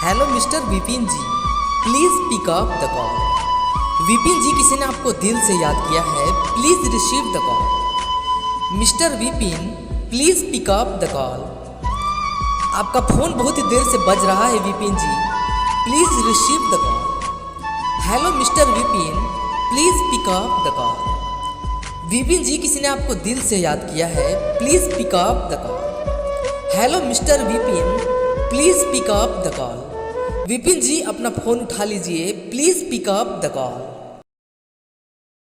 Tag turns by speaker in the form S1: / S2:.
S1: Hello mister Vipin ji, please pick up the call. Vipin ji, किसी ने आपको दिल से याद किया है, please receive the call. Mister Vipin, please pick up the call. आपका फ़ोन बहुत ही देर से बज रहा है Vipin ji, please receive the call. Hello mister Vipin, please pick up the call. Vipin ji, किसी ने आपको दिल से याद किया है, please pick up the call. Hello mister Vipin, please pick up the call. Vipin ji, अपना फ़ोन उठा लीजिए, please pick up the call.